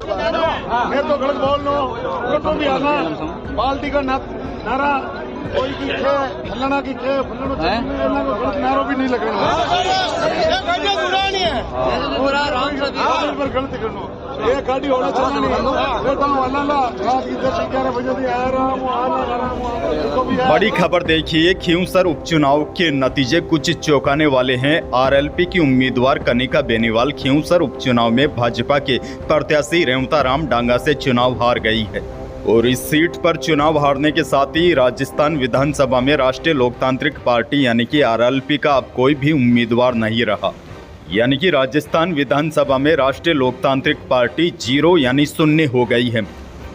मैं तो गलत बोल लो तो भी आना पार्टी का नारा कोई की खे फलाना की खे फलाना को गलत नारो भी नहीं लगना पूरा पर गलत करना ये गाड़ी होना चाहिए नहीं। बड़ी खबर देखिए, खींवसर उपचुनाव के नतीजे कुछ चौंकाने वाले हैं। आरएलपी की उम्मीदवार कनिका बेनीवाल खींवसर उपचुनाव में भाजपा के प्रत्याशी रेवताराम डांगा से चुनाव हार गई है और इस सीट पर चुनाव हारने के साथ ही राजस्थान विधानसभा में राष्ट्रीय लोकतांत्रिक पार्टी यानी कि आरएलपी का अब कोई भी उम्मीदवार नहीं रहा। यानी कि राजस्थान विधानसभा में राष्ट्रीय लोकतांत्रिक पार्टी 0 यानी शून्य हो गई है।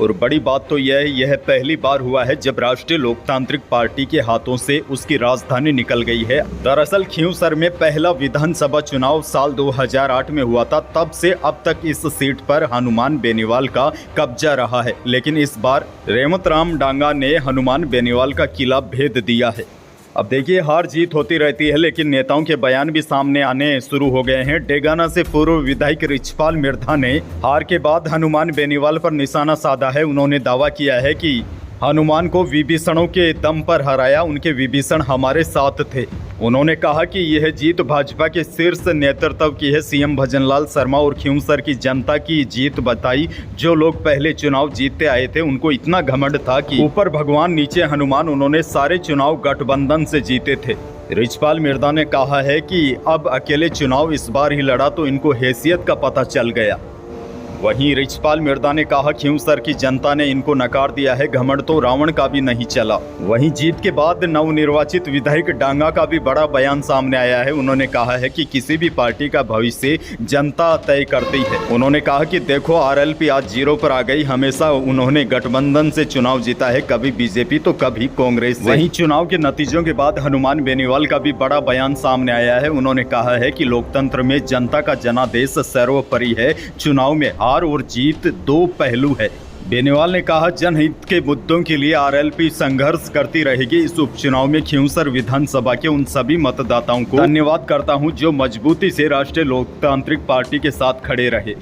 और बड़ी बात तो यह पहली बार हुआ है जब राष्ट्रीय लोकतांत्रिक पार्टी के हाथों से उसकी राजधानी निकल गई है। दरअसल खींवसर में पहला विधानसभा चुनाव साल 2008 में हुआ था, तब से अब तक इस सीट पर हनुमान बेनीवाल का कब्जा रहा है। लेकिन इस बार रेवतराम डांगा ने हनुमान बेनीवाल का किला भेद दिया है। अब देखिए, हार जीत होती रहती है, लेकिन नेताओं के बयान भी सामने आने शुरू हो गए हैं। डेगाना से पूर्व विधायक रिचपाल मिर्धा ने हार के बाद हनुमान बेनीवाल पर निशाना साधा है। उन्होंने दावा किया है कि हनुमान को विभीषणों के दम पर हराया, उनके विभीषण हमारे साथ थे। उन्होंने कहा कि यह जीत भाजपा के शीर्ष नेतृत्व की है। सीएम भजनलाल शर्मा और खींवसर की जनता की जीत बताई। जो लोग पहले चुनाव जीतते आए थे उनको इतना घमंड था कि ऊपर भगवान नीचे हनुमान। उन्होंने सारे चुनाव गठबंधन से जीते थे। रिचपाल मिर्धा ने कहा है कि अब अकेले चुनाव इस बार ही लड़ा तो इनको हैसियत का पता चल गया। वहीं रिचपाल मिर्धा ने कहा खींवसर की जनता ने इनको नकार दिया है, घमंड तो रावण का भी नहीं चला। वहीं जीत के बाद नवनिर्वाचित विधायक डांगा का भी बड़ा बयान सामने आया है। उन्होंने कहा है कि किसी भी पार्टी का भविष्य जनता तय करती है। उन्होंने कहा कि देखो, आरएलपी आज 0 पर आ गई। हमेशा उन्होंने गठबंधन से चुनाव जीता है, कभी बीजेपी तो कभी कांग्रेस। वहीं चुनाव के नतीजों के बाद हनुमान बेनीवाल का भी बड़ा बयान सामने आया है। उन्होंने कहा है कि लोकतंत्र में जनता का जनादेश सर्वोपरि है। चुनाव में हार और जीत 2 पहलू है। बेनीवाल ने कहा, जनहित के मुद्दों के लिए आरएलपी संघर्ष करती रहेगी। इस उपचुनाव में खींवसर विधानसभा के उन सभी मतदाताओं को धन्यवाद करता हूं जो मजबूती से राष्ट्रीय लोकतांत्रिक पार्टी के साथ खड़े रहे।